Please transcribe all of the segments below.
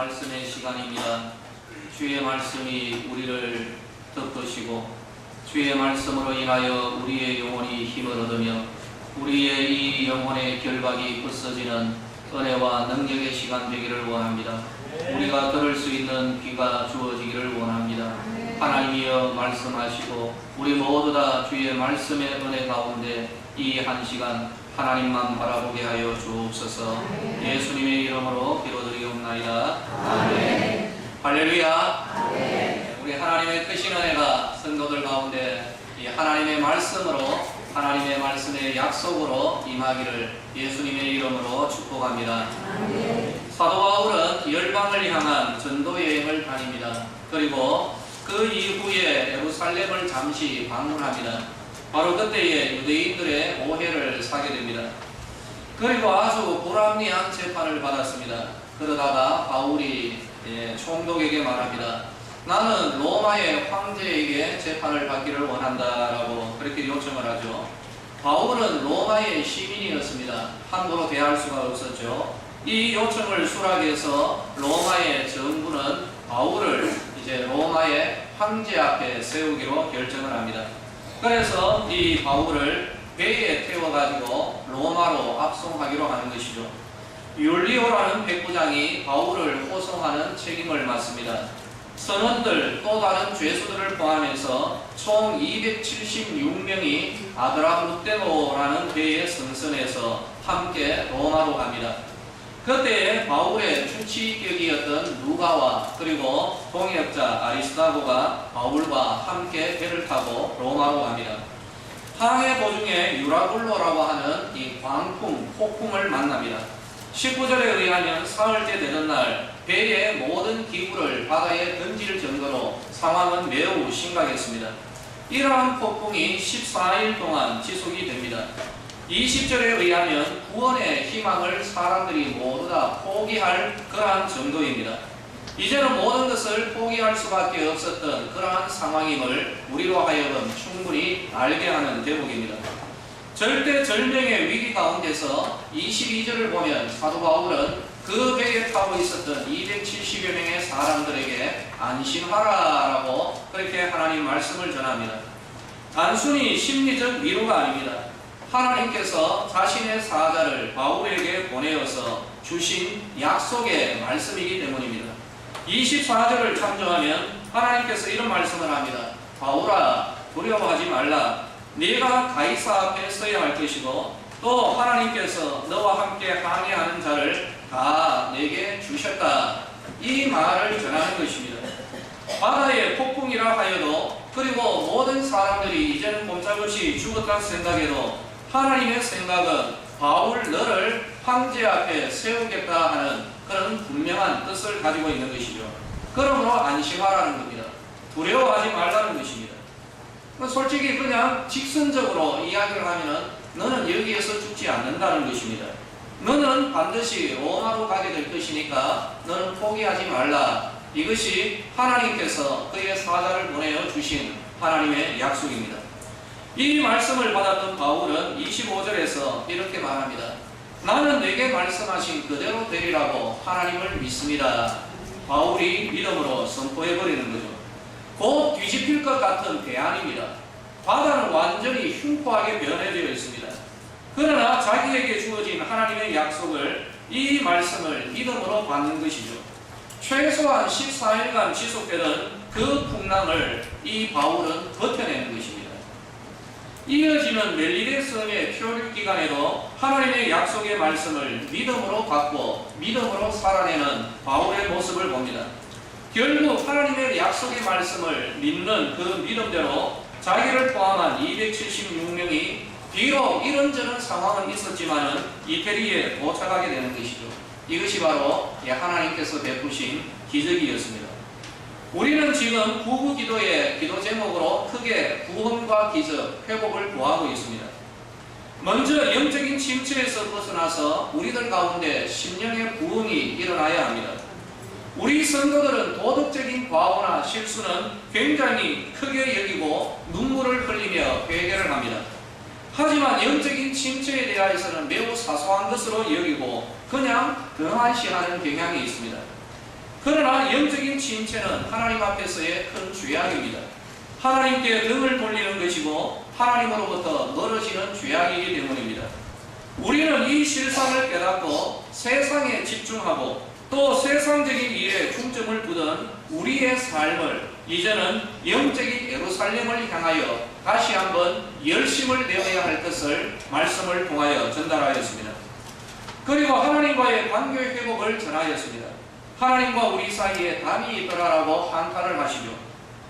말씀의 시간입니다. 주의 말씀이 우리를 덮으시고 주의 말씀으로 인하여 우리의 영혼이 힘을 얻으며 우리의 이 영혼의 결박이 부서지는 은혜와 능력의 시간 되기를 원합니다. 우리가 들을 수 있는 귀가 주어지기를 원합니다. 하나님이여 말씀하시고 우리 모두 다 주의 말씀의 은혜 가운데 이 한 시간 하나님만 바라보게 하여 주옵소서. 예수님의 이름으로 기도드리옵나이다. 아멘. 할렐루야. 아멘. 우리 하나님의 크신 은혜가 성도들 가운데 이 하나님의 말씀으로 하나님의 말씀의 약속으로 임하기를 예수님의 이름으로 축복합니다. 아멘. 사도 바울은 열방을 향한 전도 여행을 다닙니다. 그리고 그 이후에 예루살렘을 잠시 방문합니다. 바로 그때에 유대인들의 오해를 사게 됩니다. 그리고 아주 불합리한 재판을 받았습니다. 그러다가 바울이 총독에게 말합니다. 나는 로마의 황제에게 재판을 받기를 원한다라고 그렇게 요청을 하죠. 바울은 로마의 시민이었습니다. 함부로 대할 수가 없었죠. 이 요청을 수락해서 로마의 정부는 바울을 이제 로마의 황제 앞에 세우기로 결정을 합니다. 그래서 이 바울을 배에 태워가지고 로마로 압송하기로 하는 것이죠. 율리오라는 백부장이 바울을 호송하는 책임을 맡습니다. 선원들 또 다른 죄수들을 포함해서 총 276명이 아드라무테노라는 배에 승선해서 함께 로마로 갑니다. 그때 바울의 추치격이었던 누가와 그리고 동역자 아리스다고가 바울과 함께 배를 타고 로마로 갑니다. 항해 도중에 유라굴로라고 하는 이 광풍, 폭풍을 만납니다. 19절에 의하면 사흘째 되는 날 배의 모든 기구를 바다에 던질 정도로 상황은 매우 심각했습니다. 이러한 폭풍이 14일 동안 지속이 됩니다. 20절에 의하면 구원의 희망을 사람들이 모두 다 포기할 그러한 정도입니다. 이제는 모든 것을 포기할 수밖에 없었던 그러한 상황임을 우리로 하여금 충분히 알게 하는 대목입니다. 절대절명의 위기 가운데서 22절을 보면 사도 바울은 그 배에 타고 있었던 270여 명의 사람들에게 안심하라라고 그렇게 하나님 말씀을 전합니다. 단순히 심리적 위로가 아닙니다. 하나님께서 자신의 사자를 바울에게 보내어서 주신 약속의 말씀이기 때문입니다. 24절을 참조하면 하나님께서 이런 말씀을 합니다. 바울아, 두려워하지 말라. 네가 가이사 앞에 서야 할 것이고 또 하나님께서 너와 함께 항해하는 자를 다 내게 주셨다. 이 말을 전하는 것입니다. 바다의 폭풍이라 하여도 그리고 모든 사람들이 이제는 꼼짝없이 죽었다는 생각에도 하나님의 생각은 바울 너를 황제 앞에 세우겠다 하는 그런 분명한 뜻을 가지고 있는 것이죠. 그러므로 안심하라는 겁니다. 두려워하지 말라는 것입니다. 솔직히 그냥 직선적으로 이야기를 하면은 너는 여기에서 죽지 않는다는 것입니다. 너는 반드시 로마로 가게 될 것이니까 너는 포기하지 말라. 이것이 하나님께서 그의 사자를 보내어 주신 하나님의 약속입니다. 이 말씀을 받았던 바울은 25절에서 이렇게 말합니다. 나는 내게 말씀하신 그대로 되리라고 하나님을 믿습니다. 바울이 믿음으로 선포해버리는 거죠. 곧 뒤집힐 것 같은 대안입니다. 바다는 완전히 흉포하게 변해되어 있습니다. 그러나 자기에게 주어진 하나님의 약속을 이 말씀을 믿음으로 받는 것이죠. 최소한 14일간 지속되던 그 풍랑을 이 바울은 버텨내는 것입니다. 이어지는 멜리데 섬의 표류 기간에도 하나님의 약속의 말씀을 믿음으로 받고 믿음으로 살아내는 바울의 모습을 봅니다. 결국 하나님의 약속의 말씀을 믿는 그 믿음대로 자기를 포함한 276명이 비록 이런저런 상황은 있었지만은 이태리에 도착하게 되는 것이죠. 이것이 바로 하나님께서 베푸신 기적이었습니다. 우리는 지금 구구 기도의 기도 제목으로 크게 구원과 기적, 회복을 구하고 있습니다. 먼저 영적인 침체에서 벗어나서 우리들 가운데 심령의 부흥이 일어나야 합니다. 우리 성도들은 도덕적인 과오나 실수는 굉장히 크게 여기고 눈물을 흘리며 회개를 합니다. 하지만 영적인 침체에 대해서는 매우 사소한 것으로 여기고 그냥 등한시하는 경향이 있습니다. 그러나 영적인 침체는 하나님 앞에서의 큰 죄악입니다. 하나님께 등을 돌리는 것이고 하나님으로부터 멀어지는 죄악이기 때문입니다. 우리는 이 실상을 깨닫고 세상에 집중하고 또 세상적인 일에 중점을 두던 우리의 삶을 이제는 영적인 예루살렘을 향하여 다시 한번 열심을 내어야 할 것을 말씀을 통하여 전달하였습니다. 그리고 하나님과의 관계 회복을 전하였습니다. 하나님과 우리 사이에 담이 있더라라고 한탄을 하시죠.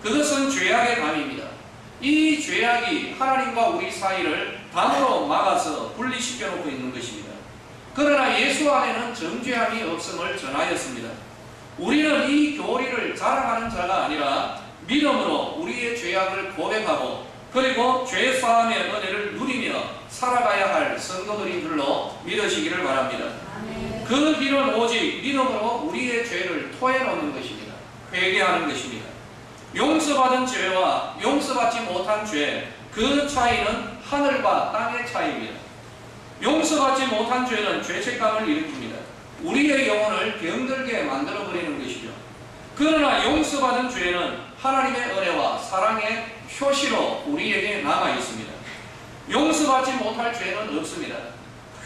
그것은 죄악의 담입니다. 이 죄악이 하나님과 우리 사이를 담으로 막아서 분리시켜 놓고 있는 것입니다. 그러나 예수 안에는 정죄함이 없음을 전하였습니다. 우리는 이 교리를 자랑하는 자가 아니라 믿음으로 우리의 죄악을 고백하고 그리고 죄사함의 은혜를 누리며 살아가야 할 성도들인 줄로 믿으시기를 바랍니다. 그 길은 오직 믿음으로 우리의 죄를 토해놓는 것입니다. 회개하는 것입니다. 용서받은 죄와 용서받지 못한 죄, 그 차이는 하늘과 땅의 차이입니다. 용서받지 못한 죄는 죄책감을 일으킵니다. 우리의 영혼을 병들게 만들어버리는 것이죠. 그러나 용서받은 죄는 하나님의 은혜와 사랑의 표시로 우리에게 남아있습니다. 용서받지 못할 죄는 없습니다.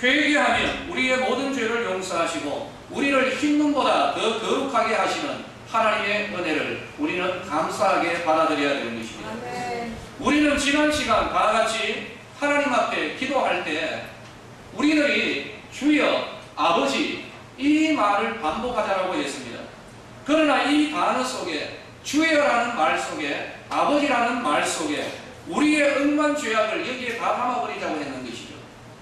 회개하면 우리의 모든 죄를 용서하시고 우리를 흰눈보다 더 거룩하게 하시는 하나님의 은혜를 우리는 감사하게 받아들여야 되는 것입니다. 우리는 지난 시간 다 같이 하나님 앞에 기도할 때 우리들이 주여 아버지 이 말을 반복하자라고 했습니다. 그러나 이 단어 속에 주여라는 말 속에 아버지라는 말 속에 우리의 억만 죄악을 여기에 다 담아버리자고 했는 것이죠.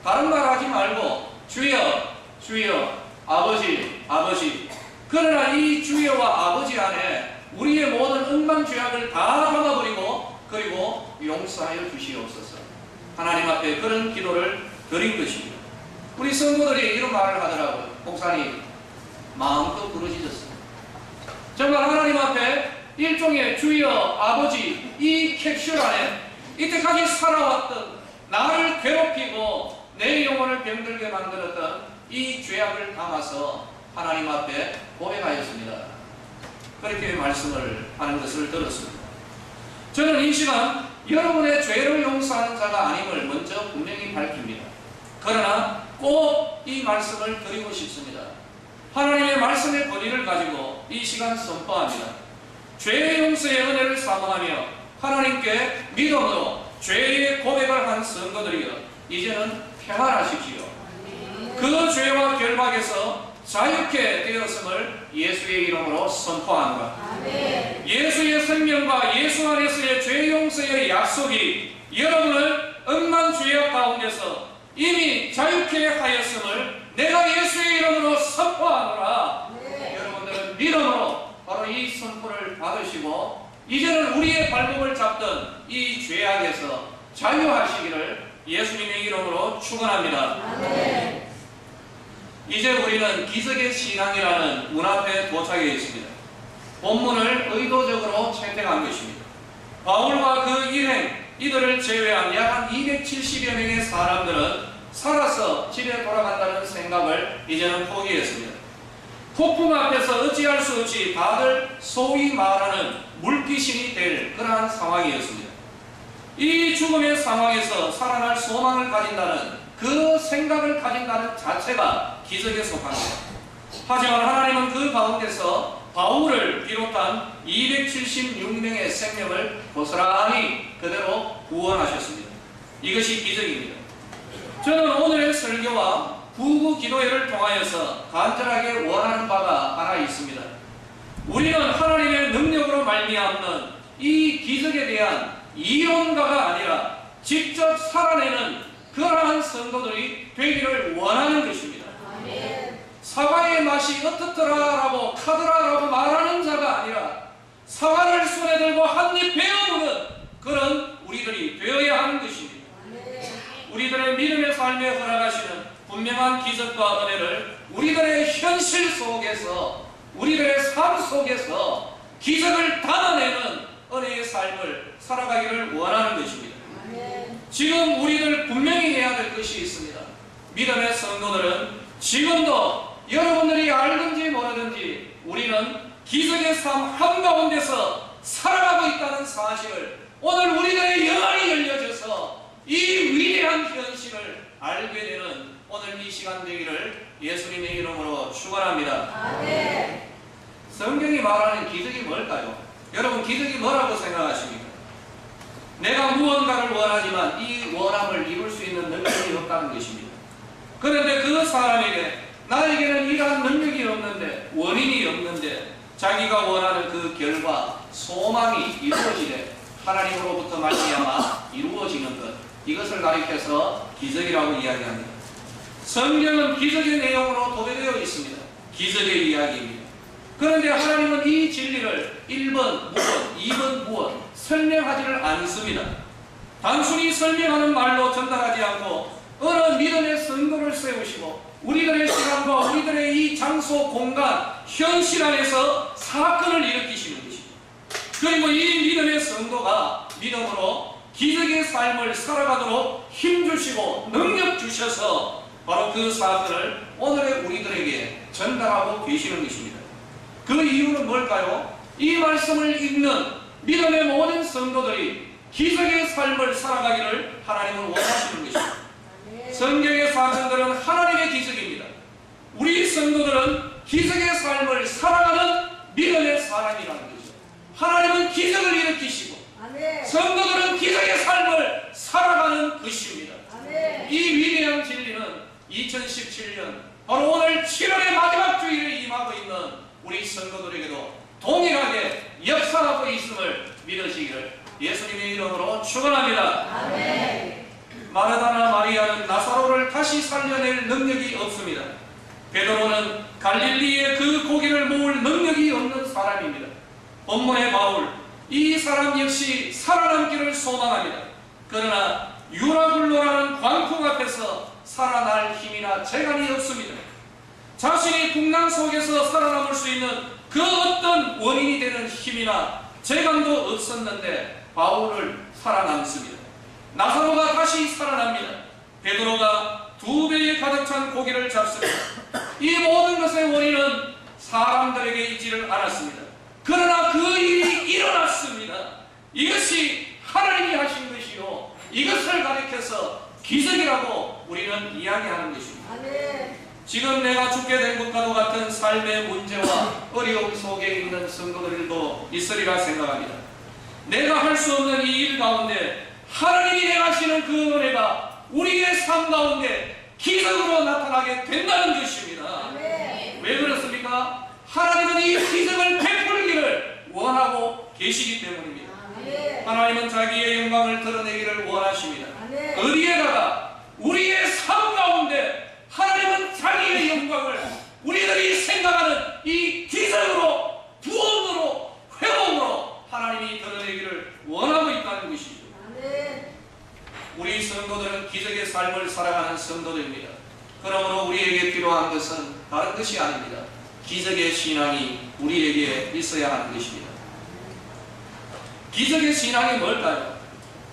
다른 말 하지 말고 주여 주여 아버지 아버지. 그러나 이 주여와 아버지 안에 우리의 모든 억만 죄악을 다 담아버리고 그리고 용서하여 주시옵소서. 하나님 앞에 그런 기도를 드린 것입니다. 우리 성도들이 이런 말을 하더라고요. 목사님 마음껏 부르짖었습니다. 정말 하나님 앞에 일종의 주여 아버지 이 캡슐 안에 이때까지 살아왔던 나를 괴롭히고 내 영혼을 병들게 만들었던 이 죄악을 담아서 하나님 앞에 고백하였습니다. 그렇게 말씀을 하는 것을 들었습니다. 저는 이 시간 여러분의 죄를 용서하는 자가 아님을 먼저 분명히 밝힙니다. 그러나 꼭 이 말씀을 드리고 싶습니다. 하나님의 말씀의 권위를 가지고 이 시간 선포합니다. 죄의 용서의 은혜를 사모하며 하나님께 믿음으로 죄의 고백을 한 성도들이여 이제는 평안하십시오. 그 죄와 결박에서 자유케 되었음을 예수의 이름으로 선포합니다. 예수의 생명과 예수 안에서의 죄 용서의 약속이 여러분을 억만 죄악 가운데서 이미 자유케 하였음을 내가 예수의 이름으로 선포하노라. 여러분들은 믿음으로 바로 이 선포를 받으시고 이제는 우리의 발목을 잡던 이 죄악에서 자유하시기를 예수님의 이름으로 축원합니다. 이제 우리는 기적의 신앙이라는 문 앞에 도착해 있습니다. 본문을 의도적으로 채택한 것입니다. 바울과 그 일행 이들을 제외한 약 한 270여 명의 사람들은 살아서 집에 돌아간다는 생각을 이제는 포기했습니다. 폭풍 앞에서 어찌할 수 없이 다들 소위 말하는 물귀신이 될 그러한 상황이었습니다. 이 죽음의 상황에서 살아날 소망을 가진다는 그 생각을 가진다는 자체가 기적에 속합니다. 하지만 하나님은 그 가운데서 바울을 비롯한 276명의 생명을 고스란히 그대로 구원하셨습니다. 이것이 기적입니다. 저는 오늘의 설교와 부부 기도회를 통하여서 간절하게 원하는 바가 하나 있습니다. 우리는 하나님의 능력으로 말미암는 이 기적에 대한 이론가가 아니라 직접 살아내는 그러한 성도들이 되기를 원하는 것입니다. 사과의 맛이 어떻더라라고 카더라라고 말하는 자가 아니라 사과를 손에 들고 한 입 베어무는 그런 우리들이 되어야 하는 것입니다. 우리들의 믿음의 삶에 허락하시는 분명한 기적과 은혜를 우리들의 현실 속에서 우리들의 삶 속에서 기적을 담아내는 은혜의 삶을 살아가기를 원하는 것입니다. 지금 우리들 분명히 해야 될 것이 있습니다. 믿음의 성도들은 지금도 여러분들이 알든지 모르든지 우리는 기적의 삶 한가운데서 살아가고 있다는 사실을 오늘 우리들의 영안이 열려져서 이 위대한 현실을 알게 되는 오늘 이 시간 되기를 예수님의 이름으로 축원합니다. 아멘. 성경이 말하는 기적이 뭘까요? 여러분, 기적이 뭐라고 생각하십니까? 내가 무언가를 원하지만 이 원함을 이룰 수 있는 능력이 없다는 것입니다. 그런데 그 사람에게 나에게는 이러한 능력이 없는데, 원인이 없는데 자기가 원하는 그 결과, 소망이 이루어지되 하나님으로부터 말미암아 이루어지는 것, 이것을 가리켜서 기적이라고 이야기합니다. 성경은 기적의 내용으로 도배되어 있습니다. 기적의 이야기입니다. 그런데 하나님은 이 진리를 1번 무언, 2번 무언 설명하지를 않습니다. 단순히 설명하는 말로 전달하지 않고 어느 믿음의 성도를 세우시고 우리들의 시간과 우리들의 이 장소, 공간, 현실 안에서 사건을 일으키시는 것입니다. 그리고 이 믿음의 성도가 믿음으로 기적의 삶을 살아가도록 힘주시고 능력 주셔서 바로 그 사건을 오늘의 우리들에게 전달하고 계시는 것입니다. 그 이유는 뭘까요? 이 말씀을 읽는 믿음의 모든 성도들이 기적의 삶을 살아가기를 하나님은 원하시는 것입니다. 성경의 사건들은 하나님의 기적입니다. 우리 성도들은 기적의 삶을 살아가는 믿음의 사람이라는 거죠. 하나님은 기적을 일으키시고 성도들은 기적의 삶을 살아가는 것입니다. 이 위대한 진리는 2017년 바로 오늘 7월의 마지막 주일에 임하고 있는 우리 성도들에게도 동일하게 역사하고 있음을 믿으시기를 예수님의 이름으로 축원합니다. 아멘. 마르다나 마리아는 나사로를 다시 살려낼 능력이 없습니다. 베드로는 갈릴리에 그 고기를 모을 능력이 없는 사람입니다. 본문의 바울, 이 사람 역시 살아남기를 소망합니다. 그러나 유라굴로라는 광풍 앞에서 살아날 힘이나 재간이 없습니다. 자신이 풍랑 속에서 살아남을 수 있는 그 어떤 원인이 되는 힘이나 재간도 없었는데 바울을 살아남습니다. 나사로가 다시 살아납니다. 베드로가 2배에 가득 찬 고기를 잡습니다. 이 모든 것의 원인은 사람들에게 있지를 않았습니다. 그러나 그 일이 일어났습니다. 이것이 하나님이 하신 것이요, 이것을 가리켜서 기적이라고 우리는 이야기하는 것입니다. 지금 내가 죽게 된 것과도 같은 삶의 문제와 어려움 속에 있는 성도들도 있으리라 생각합니다. 내가 할 수 없는 이 일 가운데 하나님이 행하시는 그 은혜가 우리의 삶 가운데 기적으로 나타나게 된다는 것입니다. 왜 그렇습니까? 하나님은 이 기적을 베풀기를 원하고 계시기 때문입니다. 하나님은 자기의 영광을 드러내기를 원하십니다. 어디에다가? 우리의 삶 가운데 하나님은 자기의 영광을 우리들이 생각하는 이 기적으로, 구원으로, 회복으로 하나님이 드러내기를 원하고 있다는 것이죠. 우리 성도들은 기적의 삶을 살아가는 성도들입니다. 그러므로 우리에게 필요한 것은 다른 것이 아닙니다. 기적의 신앙이 우리에게 있어야 하는 것입니다. 기적의 신앙이 뭘까요?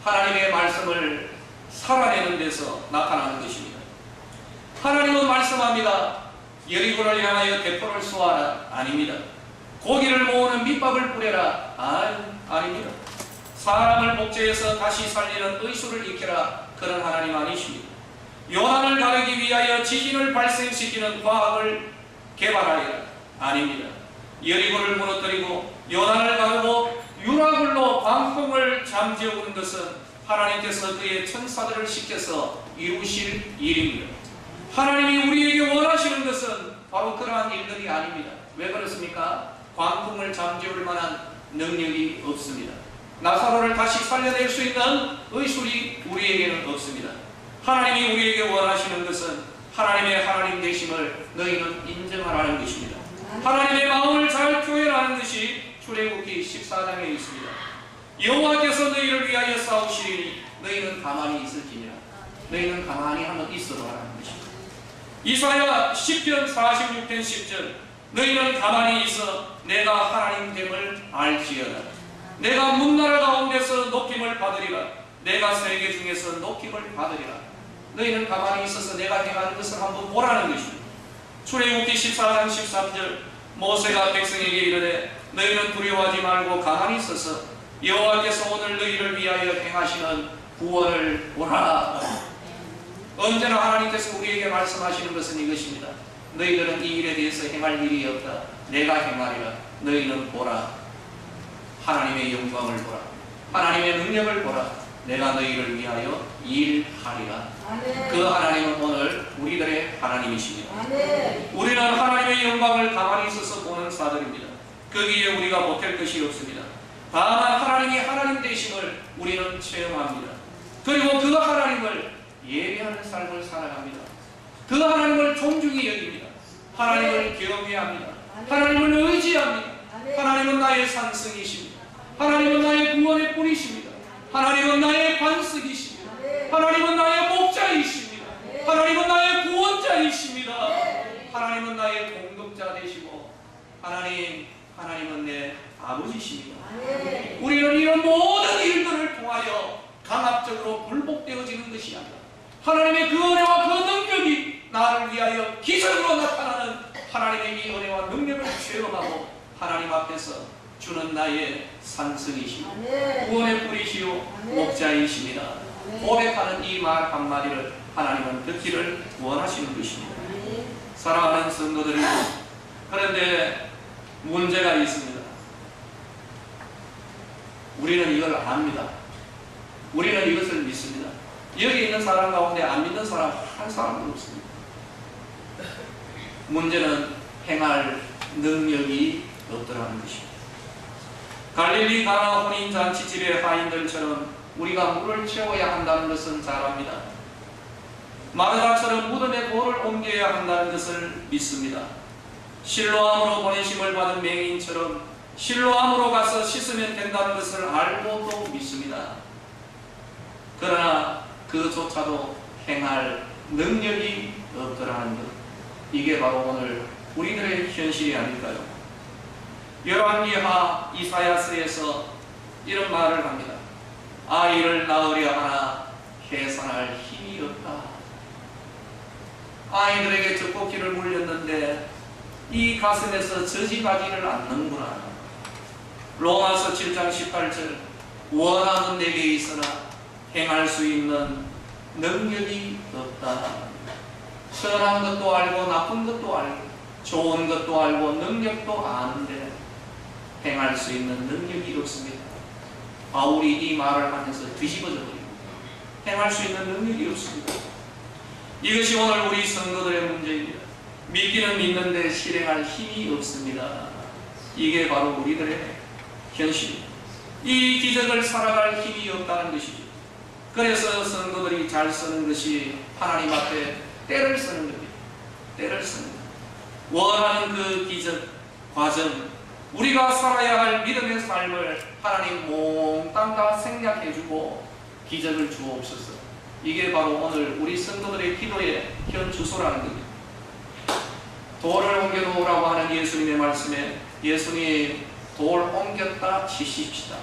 하나님의 말씀을 살아내는 데서 나타나는 것입니다. 하나님은 말씀합니다. 여리고를 향하여 대포를 쏘아라. 아닙니다. 고기를 모으는 밑밥을 뿌려라. 아닙니다. 사람을 복제해서 다시 살리는 의술을 익혀라. 그런 하나님 아니십니다. 요한을 가르기 위하여 지진을 발생시키는 과학을 개발하여라. 아닙니다. 여리고를 무너뜨리고 요한을 가르고 유라굴로 광풍을 잠재우는 것은 하나님께서 그의 천사들을 시켜서 이루실 일입니다. 하나님이 우리에게 원하시는 것은 바로 그러한 일들이 아닙니다. 왜 그렇습니까? 광풍을 잠재울 만한 능력이 없습니다. 나사로를 다시 살려낼 수 있는 의술이 우리에게는 없습니다. 하나님이 우리에게 원하시는 것은 하나님의 하나님 되심을 너희는 인정하라는 것입니다. 하나님의 마음을 잘 표현하는 것이 출애굽기 14장에 있습니다. 여호와께서 너희를 위하여 싸우시리니 너희는 가만히 있을지니라. 너희는 가만히 한번 있어봐라는 것입니다. 이사야 10편 46편 10절 너희는 가만히 있어 내가 하나님 됨을 알지어다. 내가 문나라 가운데서 높임을 받으리라. 내가 세계 중에서 높임을 받으리라. 너희는 가만히 있어서 내가 행하는 것을 한번 보라는 것입니다. 출애굽기 14장 13절 모세가 백성에게 이르되 너희는 두려워하지 말고 가만히 있어서 여호와께서 오늘 너희를 위하여 행하시는 구원을 보라. 언제나 하나님께서 우리에게 말씀하시는 것은 이것입니다. 너희들은 이 일에 대해서 행할 일이 없다. 내가 행하리라. 너희는 보라. 하나님의 영광을 보라. 하나님의 능력을 보라. 내가 너희를 위하여 일하리라. 아멘. 그 하나님은 오늘 우리들의 하나님이십니다. 아멘. 우리는 하나님의 영광을 가만히 있어서 보는 사들입니다. 거기에 우리가 보탤 것이 없습니다. 다만 하나님이 하나님 되심을 우리는 체험합니다. 그리고 그 하나님을 예배하는 삶을 살아갑니다. 그 하나님을 존중히 여깁니다. 하나님을 경외합니다. 하나님을 의지합니다. 하나님은 나의 산성이십니다. 하나님은 나의 구원의 뿌리십니다. 하나님은 나의 반석이십니다. 하나님은 나의 목자이십니다. 하나님은 나의 구원자이십니다. 하나님은 나의 공급자 되시고 하나님은 내 아버지십니다. 우리는 이런 모든 일들을 통하여 강압적으로 굴복되어지는 것이 아니라 하나님의 그 은혜와 그 능력이 나를 위하여 기적으로 나타나는 하나님의 이 은혜와 능력을 체험하고 하나님 앞에서 주는 나의 산성이시오 구원의 뿌리시오 목자이십니다. 고백하는 이 말 한마디를 하나님은 듣기를 원하시는 것입니다. 사랑하는 성도들, 그런데 문제가 있습니다. 우리는 이걸 압니다. 우리는 이것을 믿습니다. 여기 있는 사람 가운데 안 믿는 사람 한 사람도 없습니다. 문제는 행할 능력이 없더라는 것입니다. 갈릴리 가나 혼인잔치집의 하인들처럼 우리가 물을 채워야 한다는 것은 잘 압니다. 마르다처럼 무덤에 돌을 옮겨야 한다는 것을 믿습니다. 실로암으로 보내심을 받은 맹인처럼 실로암으로 가서 씻으면 된다는 것을 알고도 믿습니다. 그러나 그조차도 행할 능력이 없더라는 것, 이게 바로 오늘 우리들의 현실이 아닐까요? 열왕기하 이사야서에서 이런 말을 합니다. 아이를 낳으려 하나 해산할 힘이 없다. 아이들에게 젖꼭지를 물렸는데 이 가슴에서 젖이 가지를 않는구나. 로마서 7장 18절 원하는 내게 있으나 행할 수 있는 능력이 없다. 선한 것도 알고 나쁜 것도 알고 좋은 것도 알고 능력도 아는데 행할 수 있는 능력이 없습니다. 바울이 이 말을 하면서 뒤집어져 버립니다. 행할 수 있는 능력이 없습니다. 이것이 오늘 우리 성도들의 문제입니다. 믿기는 믿는데 실행할 힘이 없습니다. 이게 바로 우리들의 현실입니다. 이 기적을 살아갈 힘이 없다는 것이죠. 그래서 성도들이 잘 쓰는 것이 하나님 앞에 때를 쓰는 겁니다. 때를 쓰는 것. 원하는 그 기적, 과정, 우리가 살아야 할 믿음의 삶을 하나님 몽땅 다 생략해주고 기적을 주옵소서. 이게 바로 오늘 우리 성도들의 기도의 현 주소라는 겁니다. 돌을 옮겨놓으라고 하는 예수님의 말씀에 예수님 돌 옮겼다 치십시다.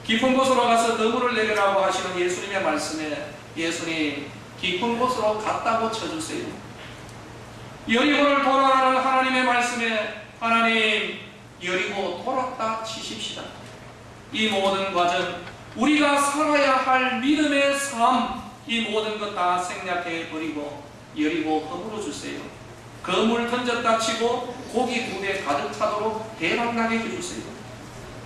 깊은 곳으로 가서 너무를 내리라고 하시는 예수님의 말씀에 예수님 깊은 곳으로 갔다고 쳐주세요. 여리고를 돌아가는 하나님의 말씀에 하나님 여리고 돌았다 치십시다. 이 모든 과정, 우리가 살아야 할 믿음의 삶, 이 모든 것 다 생략해 버리고 여리고 허물어 주세요. 거물 던졌다 치고 고기 2배 가득 차도록 대박나게 해주세요.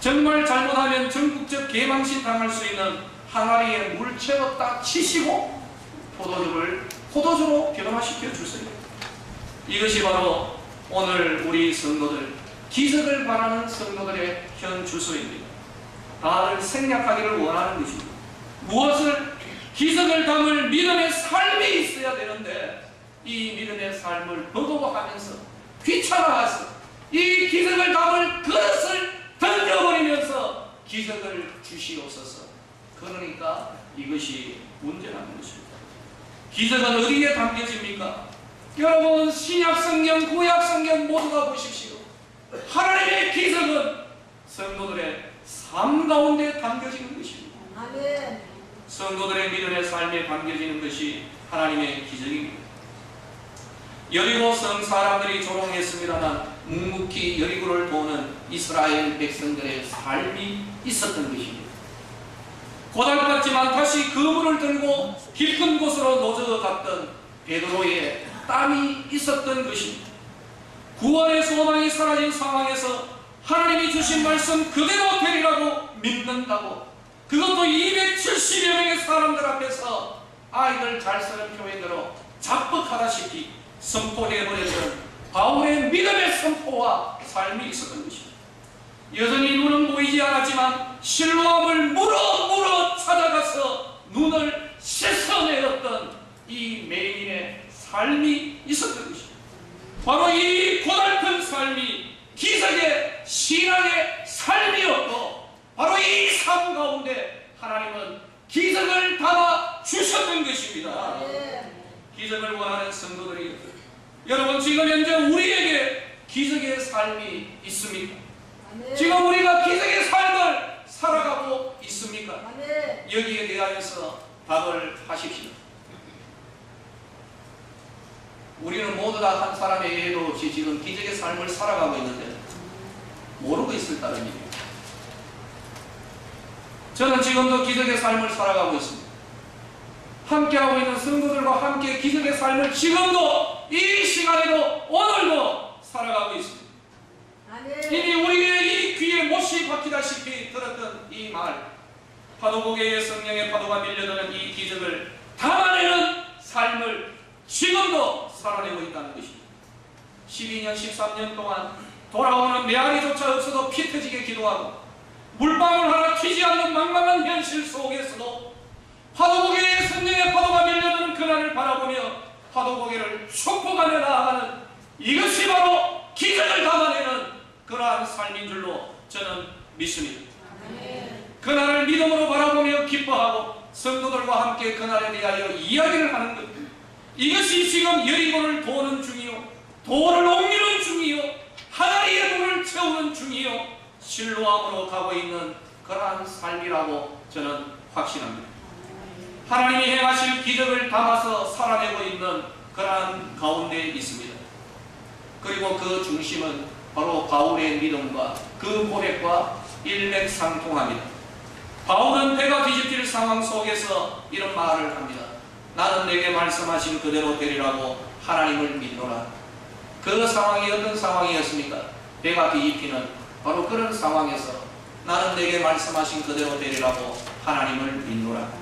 정말 잘못하면 전국적 개망신 당할 수 있는 항아리에 물 채웠다 치시고 포도주로 변화시켜 주세요. 이것이 바로 오늘 우리 성도들, 기적을 바라는 성도들의 현 주소입니다. 다들 생략하기를 원하는 것입니다. 무엇을? 기적을 담을 믿음의 삶이 있어야 되는데 이 믿음의 삶을 버거워하면서 귀찮아해서 이 기적을 담을 그릇을 던져버리면서 기적을 주시옵소서. 그러니까 이것이 문제라는 것입니다. 기적은 어디에 담겨집니까? 여러분, 신약성경, 구약성경 모두가 보십시오. 하나님의 기적은 성도들의 삶 가운데 담겨지는 것입니다. 아멘. 성도들의 믿음의 삶에 담겨지는 것이 하나님의 기적입니다. 여리고 성 사람들이 조롱했습니다만 묵묵히 여리고를 도는 이스라엘 백성들의 삶이 있었던 것입니다. 고달팠지만 다시 그물을 들고 깊은 곳으로 노져갔던 베드로의 땀이 있었던 것입니다. 구원의 소망이 사라진 상황에서 하나님이 주신 말씀 그대로 되리라고 믿는다고, 그것도 270여 명의 사람들 앞에서 아이들 잘 쓰는 표현대로 자뻑하다시피 선포해버렸던 바울의 믿음의 선포와 삶이 있었던 것입니다. 여전히 눈은 보이지 않았지만 실로암을 물어 찾아가서 눈을 씻어내었던 이 맹인의 삶이 있었던 것입니다. 바로 이 고달픈 삶이 기적의 신앙의 삶이었고, 바로 이 삶 가운데 하나님은 기적을 담아 주셨던 것입니다. 기적을 원하는 성도들이, 여러분 지금 현재 우리에게 기적의 삶이 있습니까? 지금 우리가 기적의 삶을 살아가고 있습니까? 여기에 대하여서 답을 하십시오. 우리는 모두 다 한 사람의 예도 없이 지금 기적의 삶을 살아가고 있는데 모르고 있을 따름입니다. 저는 지금도 기적의 삶을 살아가고 있습니다. 함께하고 있는 성도들과 함께 기적의 삶을 지금도 이 시간에도 오늘도 살아가고 있습니다. 이미 우리의 이 귀에 못이 박히다시피 들었던 이 말, 파도고개의 성령의 파도가 밀려드는 이 기적을 담아내는 삶을 지금도 살아내고 있다는 것입니다. 12년, 13년 동안 돌아오는 메아리조차 없어도 피 터지게 기도하고 물방울 하나 튀지 않는 망망한 현실 속에서도 파도고개의 성령의 파도가 밀려드는 그날을 바라보며 파도고개를 축복하며 나아가는, 이것이 바로 기적을 담아내는 그러한 삶인 줄로 저는 믿습니다. 그날을 믿음으로 바라보며 기뻐하고 성도들과 함께 그날에 대하여 이야기를 하는 것, 이것이 지금 여리고를 도는 중이요, 돌을 옮기는 중이요, 하나리의 돌을 채우는 중이요, 실로암으로 가고 있는 그러한 삶이라고 저는 확신합니다. 하나님이 행하실 기적을 담아서 살아내고 있는 그러한 가운데 있습니다. 그리고 그 중심은 바로 바울의 믿음과 그 고백과 일맥상통합니다. 바울은 배가 뒤집힐 상황 속에서 이런 말을 합니다. 나는 내게 말씀하신 그대로 되리라고 하나님을 믿노라. 그 상황이 어떤 상황이었습니까? 배가 뒤집히는 바로 그런 상황에서 나는 내게 말씀하신 그대로 되리라고 하나님을 믿노라.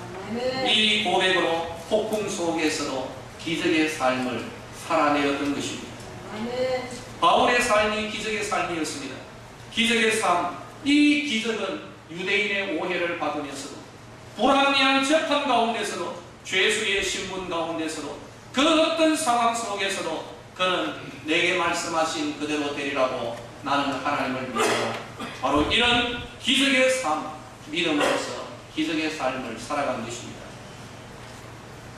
이 고백으로 폭풍 속에서도 기적의 삶을 살아내었던 것입니다. 바울의 삶이 기적의 삶이었습니다. 기적의 삶, 이 기적은 유대인의 오해를 받으면서도, 불합리한 재판 가운데서도, 죄수의 신분 가운데서도, 그 어떤 상황 속에서도 그는 내게 말씀하신 그대로 되리라고 나는 하나님을 믿어라. 바로 이런 기적의 삶, 믿음으로서 기적의 삶을 살아간 것입니다.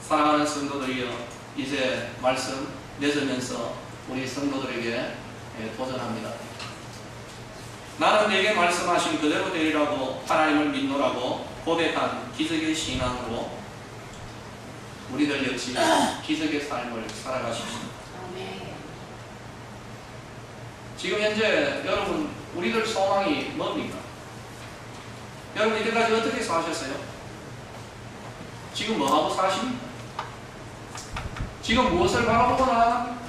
사랑하는 성도들이여, 이제 말씀 맺으면서 우리 성도들에게 도전합니다. 나는 내게 말씀하신 그대로 되리라고 하나님을 믿노라고 고백한 기적의 신앙으로 우리들 역시 기적의 삶을 살아가십시오. 지금 현재 여러분, 우리들 소망이 뭡니까? 여러분 이때까지 어떻게 사셨어요? 지금 뭐하고 사십니까? 지금 무엇을 바라보고 나아갑니까?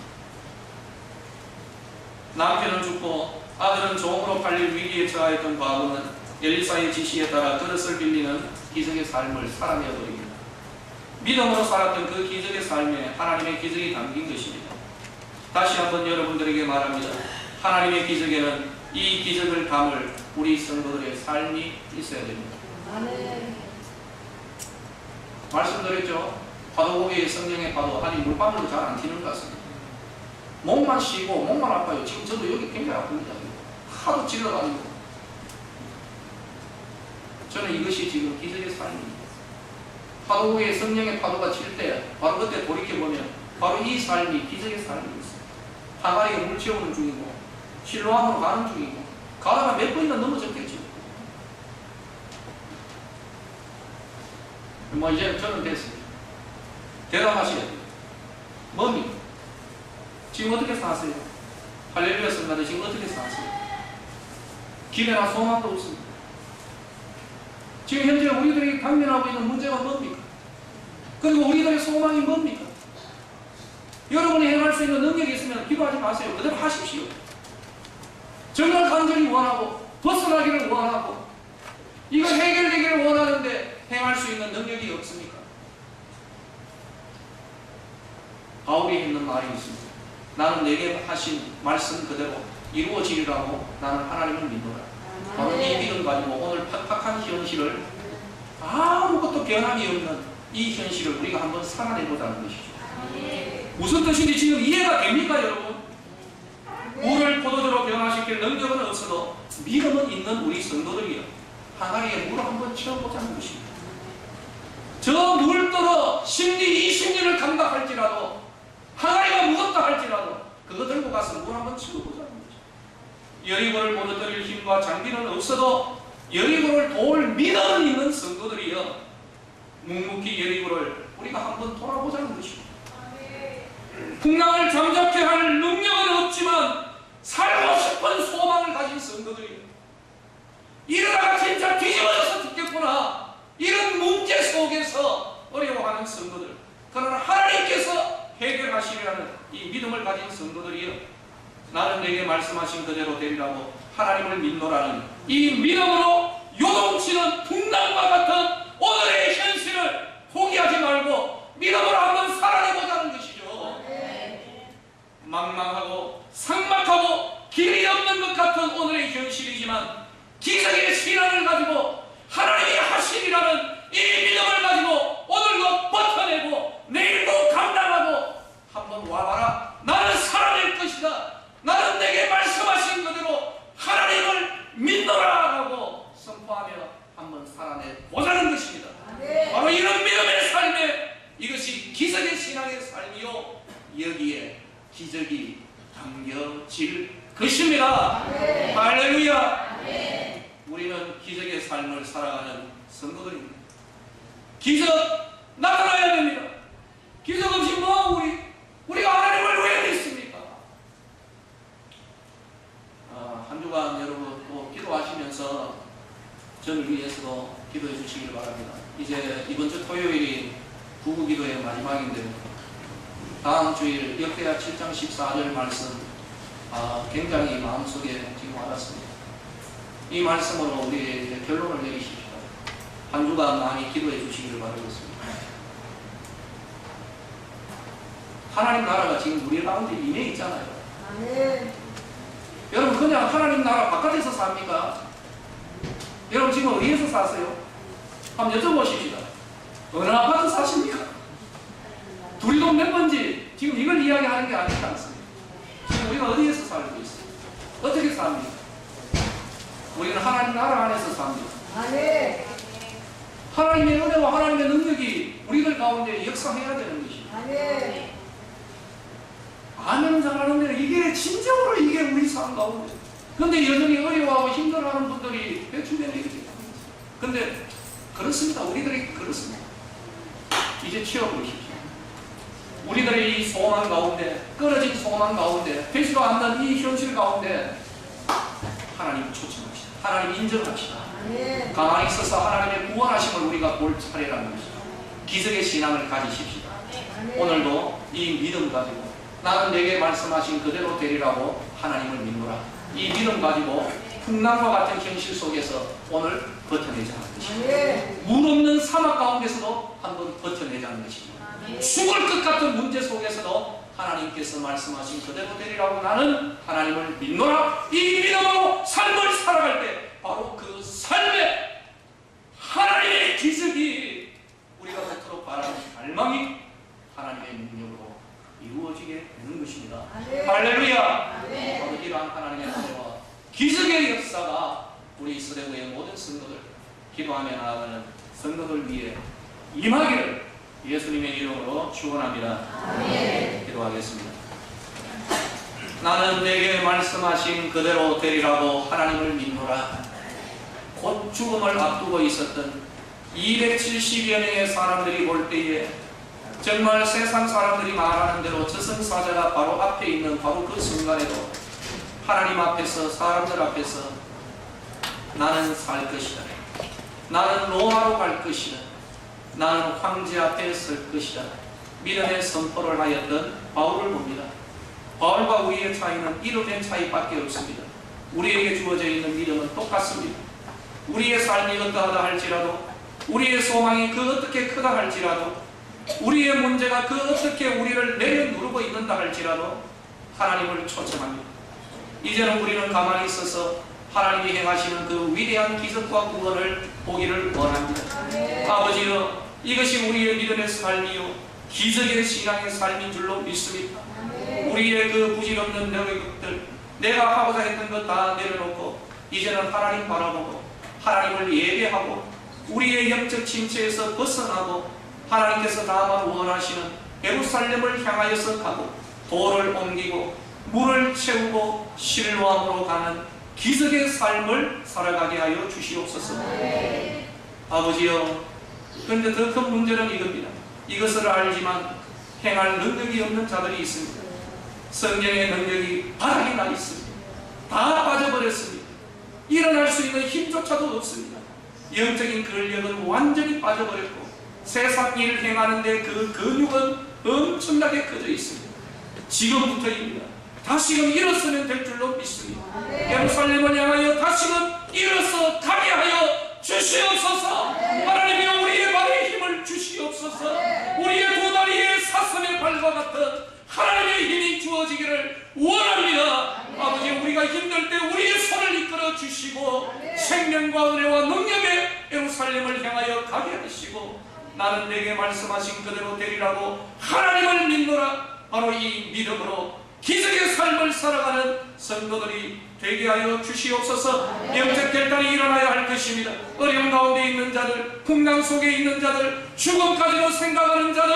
남편은 죽고 아들은 종으로 팔릴 위기에 처하였던 과거는 엘리사의 지시에 따라 그릇을 빌리는 기적의 삶을 살아내어 버립니다. 믿음으로 살았던 그 기적의 삶에 하나님의 기적이 담긴 것입니다. 다시 한번 여러분들에게 말합니다. 하나님의 기적에는 이 기적을 담을 우리 성도들의 삶이 있어야 됩니다. 말씀드렸죠? 파도고개의 성령의 파도, 아니 물방울도 잘 안 튀는 것 같습니다. 목만 쉬고 목만 아파요. 지금 저도 여기 굉장히 아픕니다. 하도 찔러가지고. 저는 이것이 지금 기적의 삶입니다. 파도고개의 성령의 파도가 칠 때 바로 그때 돌이켜보면 바로 이 삶이 기적의 삶이었어요. 항아리에 물 채우는 중이고 실로암으로 가는 중이고 가다가 몇 번이나 넘어졌겠죠. 뭐 이제 저는 됐습니다. 대답하셔야 돼요. 뭡니까? 지금 어떻게 사세요? 할렐루야 성가대 지금 어떻게 사세요? 기대나 소망도 없습니다. 지금 현재 우리들이 당면하고 있는 문제가 뭡니까? 그리고 우리들의 소망이 뭡니까? 여러분이 행할 수 있는 능력이 있으면 기도하지 마세요. 그대로 하십시오. 정말 간절히 원하고 벗어나기를 원하고 이거 해결되기를 원하는데 행할 수 있는 능력이 없습니까? 바울이 했는 말이 있습니다. 나는 내게 하신 말씀 그대로 이루어지리라고 나는 하나님을 믿노라. 바로 이 믿음 가지고 오늘 팍팍한 현실을 아무것도 변함이 없는 이 현실을 우리가 한번 살아내보자는 것이죠. 무슨 뜻인지 지금 이해가 됩니까 여러분? 물을 포도주로 변화시킬 능력은 없어도 믿음은 있는 우리 성도들이요 하나님의 물을 한번 채워보자는 것입니다. 저 물들어 심리 20리를 감당할지라도 하나님과 무겁다 할지라도 그거 들고 가서 물 한번 채워보자는 거죠. 여리고를 무너뜨릴 힘과 장비는 없어도 여리고를 도울 믿음은 있는 성도들이요 묵묵히 여리고를 우리가 한번 돌아보자는 것입니다. 풍랑을 잠잠케 할 능력은 없지만 살고 싶은 소망을 가진 성도들이요 이러다가 진짜 뒤집어져서 죽겠구나 이런 문제 속에서 어려워하는 성도들 그러나 하나님께서 해결하시리라는 이 믿음을 가진 성도들이요 나는 내게 말씀하신 그대로 되리라고 하나님을 믿노라는 이 믿음으로 요동치는 풍랑과 같은 오늘의 현실을 포기하지 말고 믿음으로 한번 살아내보자는 것이죠. 망망하고 삭막하고 길이 없는 것 같은 오늘의 현실이지만 기적의 신앙을 가지고 하나님이 하시리라는 이 믿음을 가지고 오늘도 버텨내고 내일도 감당하고 한번 와봐라. 나는 살아낼 것이다. 나는 내게 말씀하신 그대로 하나님을 믿노라 하고 선포하며 한번 살아내보자는 것입니다. 바로 이런 믿음의 삶에 이것이 기적의 신앙의 삶이요 여기에 기적이 담겨질 것입니다. 할렐루야. 우리는 기적의 삶을 살아가는 성도들입니다. 기적 나타나야 됩니다. 기적 없이 뭐 우리가 하나님을 왜 믿습니까? 한 주간 여러분 또 기도하시면서 저를 위해서도 기도해 주시길 바랍니다. 이제 이번 주 토요일이 구구기도의 마지막인데요. 다음 주일 역대하 7장 14절 말씀 굉장히 마음속에 지금 와닿습니다. 이 말씀으로 우리 이제 결론을 내리십시오. 한 주간 많이 기도해 주시기를 바라겠습니다. 하나님 나라가 지금 우리 가운데 임해 있잖아요. 여러분 그냥 하나님 나라 바깥에서 삽니까? 여러분 지금 어디에서 사세요? 한번 여쭤보십시다. 어느 아파트 사십니까? 둘이도 몇 번지 지금 이걸 이야기하는 게 아니지 않습니다. 지금 우리가 어디에서 살고 있어요? 어떻게 삽니까? 우리는 하나님 나라 안에서 삽니다. 하나님의 은혜와 하나님의 능력이 우리들 가운데 역사해야 되는 것입니다. 아멘 잘하는데 이게 진정으로 이게 우리 삶 가운데 그런데 여전히 어려워하고 힘들어하는 분들이 내 주변에 이렇게 합니다. 그런데 그렇습니다. 우리들이 그렇습니다. 이제 치워보십시오. 우리들의 이 소망 가운데 끊어진 소망 가운데 되지도 않는 이 현실 가운데 하나님 초청합시다. 하나님 인정합시다. 가만히 있어서 하나님의 구원하심을 우리가 볼 차례라는 것이죠. 기적의 신앙을 가지십시다. 오늘도 이 믿음 가지고 나는 내게 말씀하신 그대로 되리라고 하나님을 믿노라. 이 믿음 가지고 풍랑과 같은 현실 속에서 오늘 버텨내자는 것입니다. 물 없는 사막 가운데서도 한번 버텨내자는 것입니다. 죽을 것 같은 문제 속에서도 하나님께서 말씀하신 그대로 되리라고 나는 하나님을 믿노라. 이 믿음으로 삶을 살아갈 때 바로 그 삶에 하나님의 기적이 우리가 그토록 바라는 갈망이 하나님의 능력으로 이루어지게 되는 것입니다. 할렐루야. 바로 이러한 하나님의 은혜와 기적의 역사가 우리 이스라엘의 모든 성도들 기도하며 나아가는 성도들 위해 임하기를 예수님의 이름으로 축원합니다. 기도하겠습니다. 나는 내게 말씀하신 그대로 되리라고 하나님을 믿노라. 곧 죽음을 앞두고 있었던 270여 명의 사람들이 볼 때에 정말 세상 사람들이 말하는 대로 저승사자가 바로 앞에 있는 바로 그 순간에도 하나님 앞에서, 사람들 앞에서 나는 살 것이다, 나는 로마로 갈 것이다, 나는 황제 앞에 설 것이다, 믿음의 선포를 하였던 바울을 봅니다. 바울과 우리의 차이는 이름의 차이밖에 없습니다. 우리에게 주어져 있는 믿음은 똑같습니다. 우리의 삶이 어떠하다 할지라도, 우리의 소망이 그 어떻게 크다 할지라도, 우리의 문제가 그 어떻게 우리를 내려누르고 있는다 할지라도 하나님을 초청합니다. 이제는 우리는 가만히 있어서 하나님이 행하시는 그 위대한 기적과 구원을 보기를 원합니다. 아버지여, 이것이 우리의 믿음의 삶이요 기적의 신앙의 삶인 줄로 믿습니다. 우리의 그 부질없는 능력들, 내가 하고자 했던 것 다 내려놓고 이제는 하나님 바라보고 하나님을 예배하고 우리의 영적 침체에서 벗어나고 하나님께서 다만 원하시는 예루살렘을 향하여서 가고 돌을 옮기고 물을 채우고 실로암으로 가는 기적의 삶을 살아가게 하여 주시옵소서. 아버지여, 그런데 더 큰 문제는 이겁니다. 이것을 알지만 행할 능력이 없는 자들이 있습니다. 성령의 능력이 바닥에 나 있습니다. 다 빠져버렸습니다. 일어날 수 있는 힘조차도 없습니다. 영적인 근력은 완전히 빠져버렸고 세상 일을 행하는데 그 근육은 엄청나게 커져 있습니다. 지금부터입니다. 다시금 일어서면 될 줄로 믿습니다. 예루살렘을 향하여 다시금 일어서 가게 하여 주시옵소서. 하나님이여, 우리의 발에 힘을 주시옵소서. 우리의 두 다리에 사슴의 발과 같은 하나님의 힘이 주어지기를 원합니다. 아버지, 우리가 힘들 때 우리의 손을 이끌어 주시고 생명과 은혜와 능력의 예루살렘을 향하여 가게 하시고 나는 내게 말씀하신 그대로 되리라고 하나님을 믿노라. 바로 이 믿음으로 기적의 삶을 살아가는 성도들이 되게 하여 주시옵소서. 영적 결단이 일어나야 할 것입니다. 어려움 가운데 있는 자들, 풍랑 속에 있는 자들, 죽음까지도 생각하는 자들,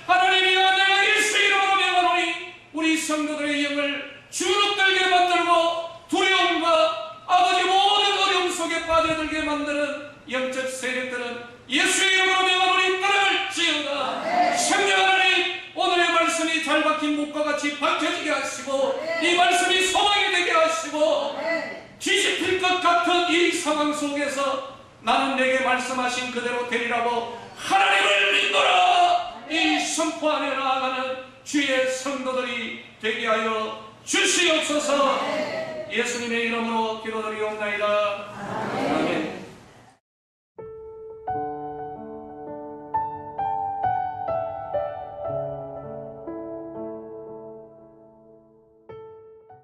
하나님이여, 내가 예수 이름으로 명하노니 우리 성도들의 영을 주눅들게 만들고 두려움과 아버지 모든 어려움 속에 빠져들게 만드는 영적 세력들은 예수 이름으로 명하노니 떠날지어다. 성령 하나님, 오늘의 말씀이 잘 박힌 목과 같이 밝혀지게 하시고 이 말씀이 소망이 되게 하시고 뒤집힐 것 같은 이 상황 속에서 나는 내게 말씀하신 그대로 되리라고 하나님을 믿노라. 이 선포하며 나아가는 주의 성도들이 되게 하여 주시옵소서. 예수님의 이름으로 기도드리옵나이다.